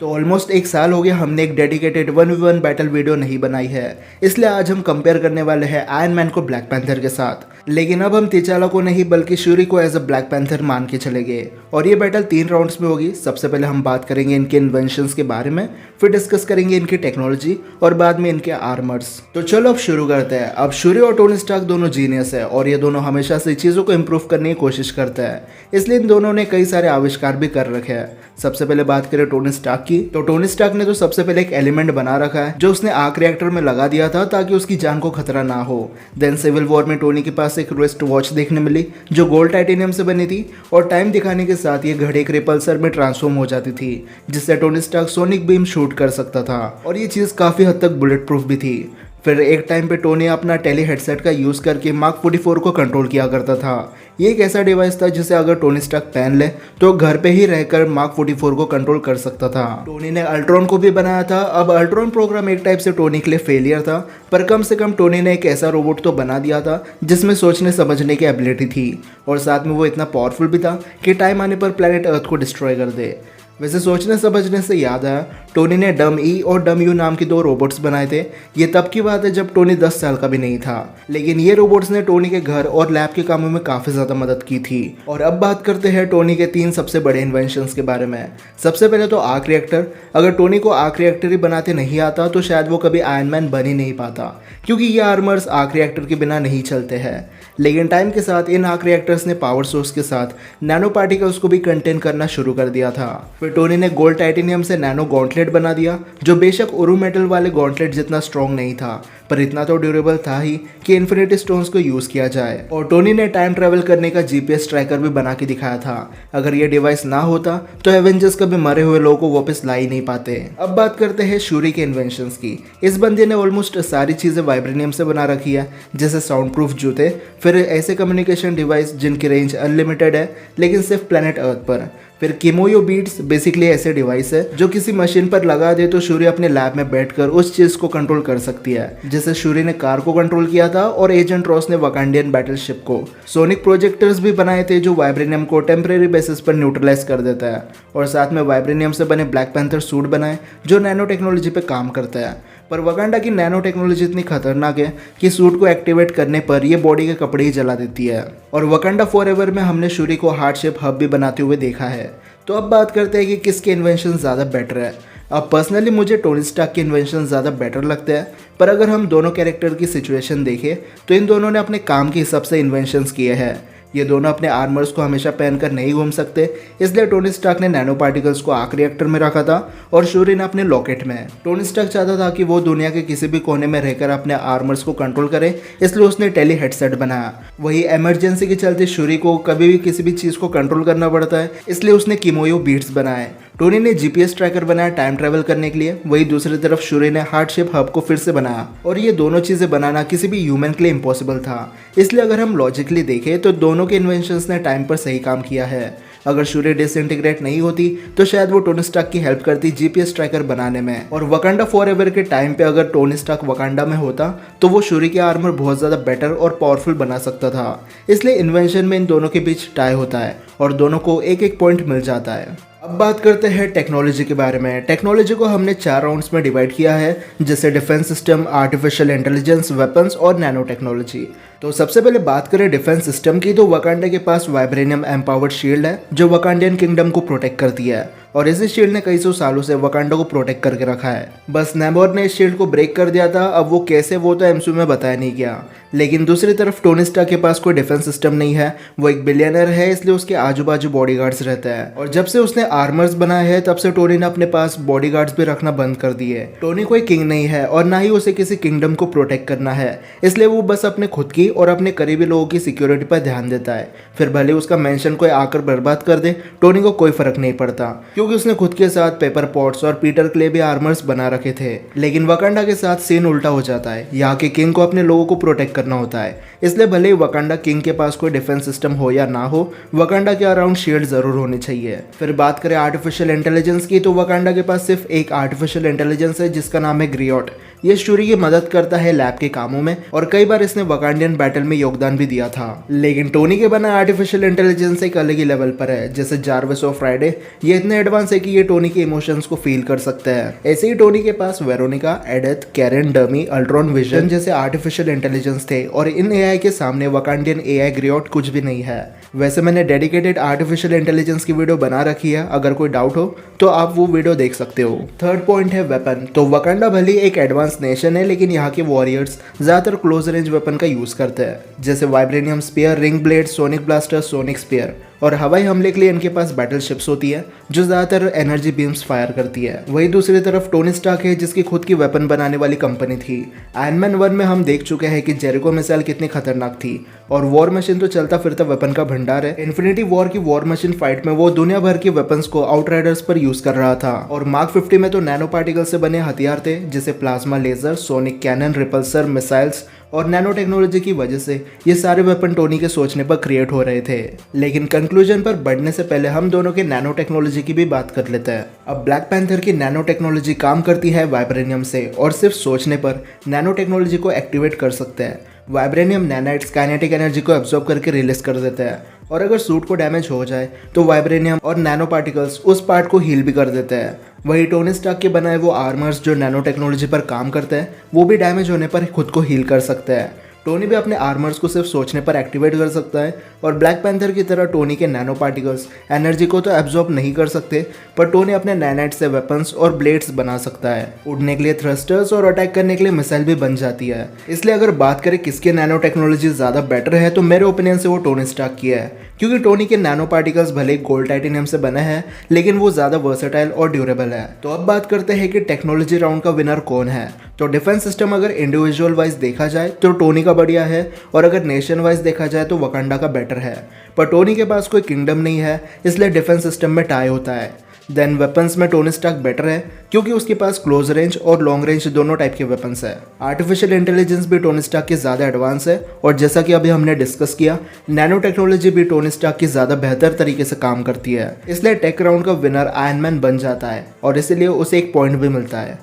तो ऑलमोस्ट एक साल हो गया हमने एक डेडिकेटेड 1v1 बैटल वीडियो नहीं बनाई है, इसलिए आज हम कंपेयर करने वाले हैं आयरन मैन को ब्लैक पैंथर के साथ। लेकिन अब हम तिचाला को नहीं बल्कि शूरी को एज अ ब्लैक पैंथर मान के चलेंगे और ये बैटल 3 राउंड्स में होगी। सबसे पहले हम बात करेंगे इनके इन्वेंशंस के बारे में, फिर डिस्कस करेंगे इनकी टेक्नोलॉजी और बाद में इनके आर्मर्स। तो चलो अब शुरू करते हैं। अब शूरी और टोनी स्टार्क दोनों जीनियस है और ये दोनों हमेशा से चीज़ों को इम्प्रूव करने की कोशिश करते हैं, इसलिए इन दोनों ने कई सारे आविष्कार भी कर रखे हैं। सबसे पहले बात करें टोनी स्टार्क की, तो टोनी स्टार्क ने तो सबसे पहले एक एलिमेंट बना रखा है जो उसने आर्क रिएक्टर में लगा दिया था ताकि उसकी जान को खतरा ना हो। देन सिविल वॉर में टोनी के पास एक रिस्ट वॉच देखने मिली जो गोल्ड टाइटेनियम से बनी थी और टाइम दिखाने के साथ ये घड़ी एक रिपल्सर में ट्रांसफॉर्म हो जाती थी जिससे Tony Stark sonic beam shoot कर सकता था और ये चीज़ काफ़ी हद तक बुलेट प्रूफ भी थी। फिर एक टाइम पे टोनी अपना टेली हेडसेट का यूज़ करके मार्क 44 को कंट्रोल किया करता था। ये एक ऐसा डिवाइस था जिसे अगर टोनी स्टार्क पहन ले तो घर पे ही रहकर मार्क 44 को कंट्रोल कर सकता था। टोनी ने अल्ट्रॉन को भी बनाया था। अब अल्ट्रॉन प्रोग्राम एक टाइप से टोनी के लिए फेलियर था, पर कम से कम टोनी ने एक ऐसा रोबोट तो बना दिया था जिसमें सोचने समझने की एबिलिटी थी और साथ में वो इतना पावरफुल भी था कि टाइम आने पर प्लेनेट अर्थ को डिस्ट्रॉय कर दे। वैसे सोचने समझने से याद आया, टोनी ने डम ई और डम यू नाम के 2 रोबोट्स बनाए थे। ये तब की बात है जब टोनी 10 साल का भी नहीं था, लेकिन ये रोबोट्स ने टोनी के घर और लैब के कामों में काफ़ी ज़्यादा मदद की थी। और अब बात करते हैं टोनी के 3 सबसे बड़े इन्वेंशंस के बारे में। सबसे पहले तो आर्क रिएक्टर। अगर टोनी को आर्क रिएक्टर ही बनाते नहीं आता तो शायद वो कभी आयरन मैन बन ही नहीं पाता, क्योंकि ये आर्मर्स आर्क रिएक्टर के बिना नहीं चलते हैं। लेकिन टाइम के साथ इन आर्क रिएक्टर्स ने पावर सोर्स के साथ नैनो पार्टिकल्स को भी कंटेन करना शुरू कर दिया था। फिर टोनी ने गोल्ड टाइटेनियम से नैनो गॉन्टलेट बना दिया जो बेशक उरू मेटल वाले गॉन्टलेट जितना स्ट्रॉन्ग नहीं था, पर इतना तो ड्यूरेबल था ही कि इन्फिनिटी स्टोन्स को यूज़ किया जाए। और टोनी ने टाइम ट्रैवल करने का जीपीएस ट्रैकर भी बना के दिखाया था। अगर ये डिवाइस ना होता तो एवेंजर्स कभी मरे हुए लोगों को वापस ला ही नहीं पाते। अब बात करते हैं शूरी के इन्वेंशंस की। इस बंदे ने ऑलमोस्ट सारी चीज़ें वाइब्रेनियम से बना रखी है, जैसे साउंड प्रूफ जूते, फिर ऐसे कम्युनिकेशन डिवाइस जिनकी रेंज अनलिमिटेड है लेकिन सिर्फ प्लेनेट अर्थ पर। फिर किमोयो बीट्स बेसिकली ऐसे डिवाइस है जो किसी मशीन पर लगा दे तो शूरी अपने लैब में बैठकर उस चीज़ को कंट्रोल कर सकती है, जैसे शूरी ने कार को कंट्रोल किया था और एजेंट रॉस ने वकांडियन बैटलशिप को। सोनिक प्रोजेक्टर्स भी बनाए थे जो वाइब्रेनियम को टेम्परेरी बेसिस पर न्यूट्रलाइज कर देता है, और साथ में वाइब्रेनियम से बने ब्लैक पैंथर सूट बनाए जो नैनो टेक्नोलॉजी पे काम करता है। पर वकांडा की नैनो टेक्नोलॉजी इतनी खतरनाक है कि सूट को एक्टिवेट करने पर यह बॉडी के कपड़े ही जला देती है। और वकांडा फॉरएवर में हमने शूरी को हार्ट शेप हब भी बनाते हुए देखा है। तो अब बात करते हैं कि किसके इन्वेंशन ज़्यादा बेटर है। अब पर्सनली मुझे टोनी स्टार्क के इन्वेंशन ज़्यादा बेटर लगते हैं, पर अगर हम दोनों कैरेक्टर की सिचुएशन देखें तो इन दोनों ने अपने काम के हिसाब से इन्वेंशंस किए हैं। ये दोनों अपने आर्मर्स को हमेशा पहनकर नहीं घूम सकते, इसलिए टोनी स्टार्क ने नैनो पार्टिकल्स को आर्क रिएक्टर में रखा था और शूरी ने अपने लॉकेट में। टोनी स्टार्क चाहता था कि वो दुनिया के किसी भी कोने में रहकर अपने आर्मर्स को कंट्रोल करे, इसलिए उसने टेली हेडसेट बनाया। वही इमरजेंसी के चलते शूरी को कभी भी किसी भी चीज़ को कंट्रोल करना पड़ता है, इसलिए उसने किमोयो बीट्स बनाए। टोनी ने जीपीएस ट्रैकर बनाया टाइम ट्रैवल करने के लिए, वही दूसरी तरफ शूरी ने हार्ट शेप हब को फिर से बनाया। और ये दोनों चीज़ें बनाना किसी भी ह्यूमन के लिए इम्पॉसिबल था, इसलिए अगर हम लॉजिकली देखें तो दोनों के इन्वेंशंस ने टाइम पर सही काम किया है। अगर शूरी डिसइंटीग्रेट नहीं होती तो शायद वो टोनी स्टार्क की हेल्प करती जीपीएस ट्रैकर बनाने में। और वकांडा फॉरएवर के टाइम पे अगर टोनी स्टार्क वकांडा में होता तो वो शूरी के आर्मर बहुत ज़्यादा बेटर और पावरफुल बना सकता था। इसलिए इन्वेंशन में इन दोनों के बीच टाई होता है और दोनों को एक एक पॉइंट मिल जाता है। अब बात करते हैं टेक्नोलॉजी के बारे में। टेक्नोलॉजी को हमने 4 राउंड्स में डिवाइड किया है, जैसे defence system, artificial intelligence, weapons और नैनो टेक्नोलॉजी। तो सबसे पहले बात करें डिफेंस सिस्टम की, तो वकांडा के पास वाइब्रेनियम एम्पावर्ड शील्ड है जो वकांडियन किंगडम को प्रोटेक्ट करती है और इसी शील्ड ने कई सौ सालों से वकांडा को प्रोटेक्ट करके रखा है। बस नेमोर ने इस शील्ड को ब्रेक कर दिया था, अब वो कैसे वो तो एमसीयू में बताया नहीं गया। लेकिन दूसरी तरफ टोनी स्टार्क के पास कोई डिफेंस सिस्टम नहीं है, वो एक बिलियनर है, इसलिए उसके आजू बाजू बॉडीगार्ड्स रहते हैं। और जब से उसने आर्मर्स बनाए हैं तब से टोनी ने अपने पास बॉडीगार्ड्स भी रखना बंद कर दिए। टोनी कोई किंग नहीं है और ना ही उसे किसी किंगडम को प्रोटेक्ट करना है, इसलिए वो बस अपने खुद की और अपने करीबी लोगों की सिक्योरिटी पर ध्यान देता है। फिर भले उसका मेंशन कोई आकर बर्बाद कर दे, टोनी को कोई फर्क नहीं पड़ता, क्योंकि उसने खुद के साथ पेपर पॉट्स और पीटर क्ले भी आर्मर्स बना रखे थे। लेकिन वकांडा के साथ सीन उल्टा हो जाता है। यहाँ के किंग को अपने लोगों को प्रोटेक्ट करना होता है, इसलिए भले ही वकांडा किंग के पास कोई डिफेंस सिस्टम हो या ना हो, वकांडा के अराउंड शील्ड जरूर होनी चाहिए। फिर बात करें आर्टिफिशियल इंटेलिजेंस की, तो वकांडा के पास सिर्फ एक आर्टिफिशियल इंटेलिजेंस है जिसका नाम है ग्रियोट। ये शूरी की मदद करता है लैब के कामों में और कई बार इसने वकांडियन बैटल में योगदान भी दिया था। लेकिन टोनी के बना आर्टिफिशियल इंटेलिजेंस एक अलग ही लेवल पर है, जैसे जार्विस और फ्राइडे। ये इतने एडवांस है कि ये टोनी के इमोशंस को फील कर सकते हैं। ऐसे ही टोनी के पास Veronica, Edith, Karen, Dummy, Ultron, Vision जैसे आर्टिफिशियल इंटेलिजेंस थे और इन एआई के सामने वकांडियन एआई ग्रियोट कुछ भी नहीं है। वैसे मैंने डेडिकेटेड आर्टिफिशियल इंटेलिजेंस की वीडियो बना रखी है, अगर कोई डाउट हो तो आप वो वीडियो देख सकते हो। थर्ड पॉइंट है वेपन। तो वकांडा भले ही एक एडवांस नेशन है, लेकिन यहाँ के वॉरियर्स ज्यादातर क्लोज रेंज वेपन का यूज करते हैं, जैसे vibranium spear, ring blade, sonic blaster, sonic spear. और हवाई हमले के लिए इनके पास बैटल शिप्स होती है जो ज्यादातर एनर्जी बीम्स फायर करती है। वही दूसरी तरफ टोनी स्टार्क है जिसकी खुद की वेपन बनाने वाली कंपनी थी। आयरन मैन 1 में हम देख चुके हैं कि जेरिको मिसाइल कितनी खतरनाक थी और वॉर मशीन तो चलता फिरता वेपन का भंडार है। इन्फिनिटी वॉर की वॉर मशीन फाइट में वो दुनिया भर की वेपन्स को आउटराइडर्स पर यूज कर रहा था। और मार्क 50 में तो नैनो पार्टिकल से बने हथियार थे, जैसे plasma laser, sonic cannon, repulsor, missiles. और नैनो टेक्नोलॉजी की वजह से ये सारे वेपन टोनी के सोचने पर क्रिएट हो रहे थे। लेकिन कंक्लूजन पर बढ़ने से पहले हम दोनों के नैनो टेक्नोलॉजी की भी बात कर लेते हैं। अब ब्लैक पैंथर की नैनो टेक्नोलॉजी काम करती है वाइब्रेनियम से और सिर्फ सोचने पर नैनो टेक्नोलॉजी को एक्टिवेट कर सकते हैं। वाइब्रेनियम नैनाइट्स काइनेटिक एनर्जी को एब्जॉर्ब करके रिलीज कर देते हैं और अगर सूट को डैमेज हो जाए तो वाइब्रेनियम और नैनो पार्टिकल्स उस पार्ट को हील भी कर देते हैं। वही टोनी स्टार्क के बनाए वो आर्मर्स जो नैनो टेक्नोलॉजी पर काम करते हैं, वो भी डैमेज होने पर खुद को हील कर सकते हैं। टोनी भी अपने आर्मर्स को सिर्फ सोचने पर एक्टिवेट कर सकता है और ब्लैक पैंथर की तरह टोनी के नैनो पार्टिकल्स एनर्जी को तो एब्जॉर्ब नहीं कर सकते, पर टोनी अपने नैनाइट से वेपन्स और ब्लेड्स बना सकता है। उड़ने के लिए थ्रस्टर्स और अटैक करने के लिए मिसाइल भी बन जाती है। इसलिए अगर बात करें किसके नैनो टेक्नोलॉजी ज़्यादा बेटर है, तो मेरे ओपिनियन से वो टोनी स्टार्क की है, क्योंकि टोनी के नैनो पार्टिकल्स भले गोल्ड टाइटेनियम से बने हैं, लेकिन वो ज़्यादा वर्सेटाइल और ड्यूरेबल है। तो अब बात करते हैं कि टेक्नोलॉजी राउंड का विनर कौन है। तो डिफेंस सिस्टम अगर इंडिविजुअल वाइज देखा जाए तो टोनी का बढ़िया है और अगर नेशन वाइज देखा जाए तो वकांडा का बेटर है। पर टोनी के पास कोई किंगडम नहीं है, इसलिए डिफेंस सिस्टम में टाई होता है। देन वेपन्स में टोनी स्टार्क बेटर है क्योंकि उसके पास क्लोज रेंज और लॉन्ग रेंज दोनों टाइप के वेपन्स है। आर्टिफिशियल इंटेलिजेंस भी टोनी स्टार्क की ज़्यादा एडवांस है और जैसा कि अभी हमने डिस्कस किया, नैनो टेक्नोलॉजी भी टोनी स्टार्क की ज़्यादा बेहतर तरीके से काम करती है। इसलिए टेक राउंड का विनर आयरन मैन बन जाता है और इसीलिए उसे 1 पॉइंट भी मिलता है।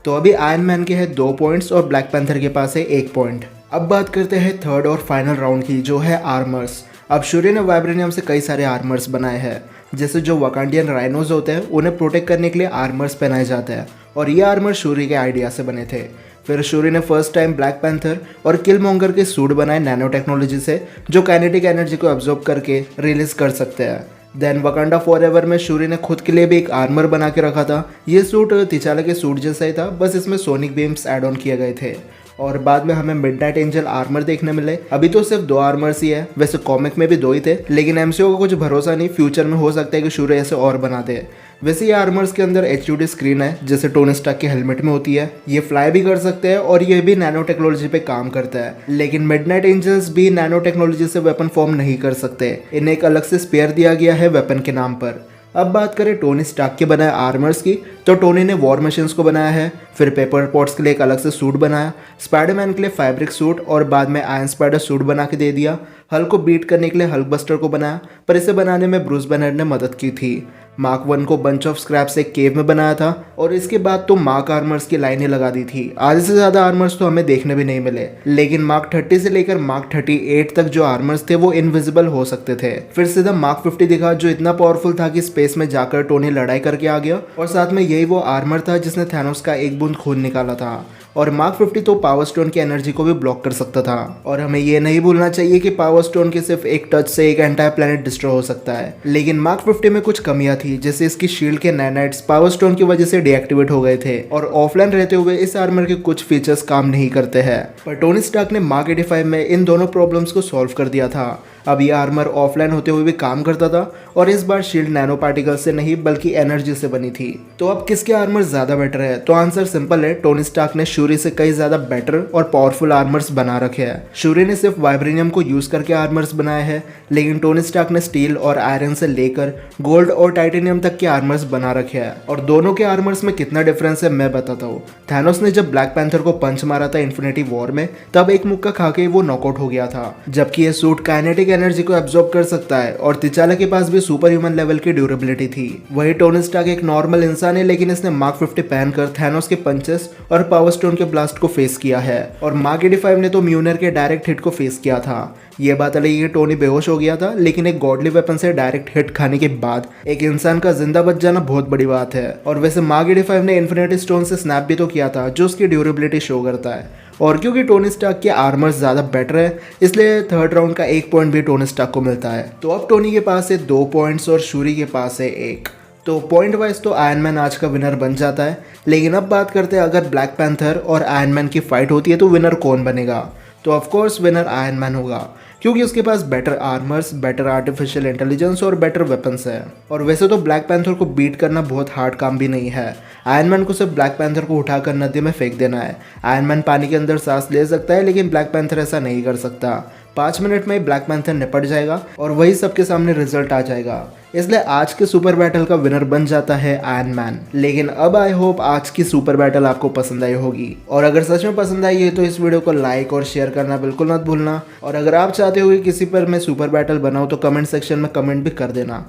तो अभी आयरन मैन के हैं 2 पॉइंट्स और ब्लैक पैंथर के पास है 1 पॉइंट। अब बात करते हैं थर्ड और फाइनल राउंड की, जो है आर्मर्स। अब शूरी ने वाइब्रेनियम से कई सारे आर्मर्स बनाए हैं, जैसे जो वकांडियन राइनोज होते हैं उन्हें प्रोटेक्ट करने के लिए आर्मर्स पहनाए जाते हैं और ये आर्मर शूरी के आइडिया से बने थे। फिर शूरी ने फर्स्ट टाइम ब्लैक पैंथर और किलमोंगर के सूट बनाए नैनो टेक्नोलॉजी से, जो काइनेटिक एनर्जी को एब्जॉर्ब करके रिलीज कर सकते हैं। देन वकांडा फॉरएवर में शूरी ने खुद के लिए भी एक आर्मर बना के रखा था। ये सूट तिचाला के सूट जैसा ही था, बस इसमें सोनिक बीम्स ऐड ऑन किए गए थे। और बाद में हमें मिडनाइट एंजल आर्मर देखने मिले। अभी तो सिर्फ 2 आर्मर्स ही है, वैसे कॉमिक में भी 2 ही थे, लेकिन एमसीयू का कुछ भरोसा नहीं, फ्यूचर में हो सकता है कि शूरी ऐसे और बना दे। वैसे ये आर्मर्स के अंदर HUD स्क्रीन है, जैसे टोनी स्टार्क के हेलमेट में होती है। ये फ्लाई भी कर सकते हैं और ये भी नैनो टेक्नोलॉजी पे काम करता है। लेकिन मिडनाइट एंजल्स भी नैनो टेक्नोलॉजी से वेपन फॉर्म नहीं कर सकते, इन्हें एक अलग से स्पेयर दिया गया है वेपन के नाम पर। अब बात करें टोनी स्टार्क के बनाए आर्मर्स की, तो टोनी ने वॉर मशीन्स को बनाया है, फिर पेपर पॉट्स के लिए एक अलग से सूट बनाया, स्पाइडरमैन के लिए फैब्रिक सूट और बाद में आयरन स्पाइडर सूट बना के दे दिया। हल्क को बीट करने के लिए हल्क बस्टर को बनाया, पर इसे बनाने में ब्रूस बैनर ने मदद की थी। मार्क 1 को बंच ऑफ स्क्रैप से केव में बनाया था और इसके बाद तो मार्क आर्मर्स की लाइनें लगा दी थी। आधे से ज़्यादा आर्मर्स तो हमें देखने भी नहीं मिले, लेकिन मार्क 30 से लेकर मार्क 38 तक जो आर्मर्स थे वो इनविजिबल हो सकते थे। फिर सीधा मार्क 50 दिखा, जो इतना पावरफुल था कि स्पेस में जाकर टोनी लड़ाई करके आ गया और साथ में यही वो आर्मर था जिसने थैनोस का एक बूंद खून निकाला था। और मार्क 50 तो पावर स्टोन की एनर्जी को भी ब्लॉक कर सकता था। और हमें ये नहीं भूलना चाहिए कि पावर स्टोन के सिर्फ एक टच से एक एंटायर प्लेनेट डिस्ट्रॉय हो सकता है। लेकिन मार्क 50 में कुछ कमियां थी, जैसे इसकी शील्ड के नैनाइट्स पावर स्टोन की वजह से डीएक्टिवेट हो गए थे और ऑफलाइन रहते हुए इस आर्मर के कुछ फीचर्स काम नहीं करते हैं। पर टोनी स्टार्क ने मार्क 85 में इन दोनों प्रॉब्लम्स को सॉल्व कर दिया था। अब ये आर्मर ऑफलाइन होते हुए भी काम करता था और इस बार शील्ड नैनो पार्टिकल से नहीं बल्कि एनर्जी से बनी थी। तो अब किसके आर्मर ज्यादा बेटर है? तो आंसर सिंपल है, टोनी स्टार्क ने शूरी से कई ज्यादा बेटर और पावरफुल आर्मर्स बना रखे हैं। शूरी ने सिर्फ वाइब्रेनियम को यूज करके के आर्मर्स बनाए हैं, लेकिन टोनी स्टार्क ने स्टील और आयरन से लेकर गोल्ड और टाइटेनियम तक के आर्मर्स बना रखे हैं। और दोनों के आर्मर्स में कितना डिफरेंस है मैं बताता हूँ। थैनोस ने जब ब्लैक पैंथर को पंच मारा था इन्फिनिटी वॉर में, तब एक मुक्का खा के वो नॉकआउट हो गया था, जबकि ये सूट काइनेटिक एनर्जी को एब्जॉर्ब कर सकता है। और तिचाला के पास भी सुपर ह्यूमन लेवल की ड्यूरेबिलिटी थी। वही टोनी स्टार्क एक नॉर्मल इंसान है, लेकिन इसने मार्क 50 पहनकर थैनोस के पंचेस और पावर स्टोन के ब्लास्ट को फेस किया है। और मार्क 85 ने तो म्यूनर के डायरेक्ट हिट को फेस किया था। ये बात अलग है कि टोनी बेहोश हो गया था, लेकिन एक गॉडली वेपन से डायरेक्ट हिट खाने के बाद एक इंसान का जिंदा बच जाना बहुत बड़ी बात है। और वैसे मार्क 85 ने इन्फिनिटी स्टोन से स्नैप भी तो किया था, जो उसकी ड्यूरेबिलिटी शो करता है। और क्योंकि टोनी स्टार्क के आर्मर्स ज़्यादा बेटर है, इसलिए थर्ड राउंड का 1 पॉइंट भी टोनी स्टार्क को मिलता है। तो अब टोनी के पास है 2 पॉइंट्स और शूरी के पास है 1। तो पॉइंट वाइज तो आयरन मैन आज का विनर बन जाता है। लेकिन अब बात करते हैं, अगर ब्लैक पैंथर और आयरन मैन की फाइट होती है तो विनर कौन बनेगा? तो ऑफकोर्स विनर आयरन मैन होगा, क्योंकि उसके पास better armours, better artificial intelligence और बेटर वेपन्स है। और वैसे तो ब्लैक पैंथर को बीट करना बहुत हार्ड काम भी नहीं है। आयरन मैन को सिर्फ ब्लैक पैंथर को उठाकर नदी में फेंक देना है। आयरन मैन पानी के अंदर सांस ले सकता है, लेकिन ब्लैक पैंथर ऐसा नहीं कर सकता। 5 मिनट में ब्लैक पैंथर निपट जाएगा और वही सबके सामने रिजल्ट आ जाएगा। इसलिए आज के सुपर बैटल का विनर बन जाता है आयरन मैन। लेकिन अब आई होप आज की सुपर बैटल आपको पसंद आई होगी, और अगर सच में पसंद आई है तो इस वीडियो को लाइक और शेयर करना बिल्कुल मत भूलना। और अगर आप चाहते हो कि किसी पर मैं सुपर बैटल बनाऊं तो कमेंट सेक्शन में कमेंट भी कर देना।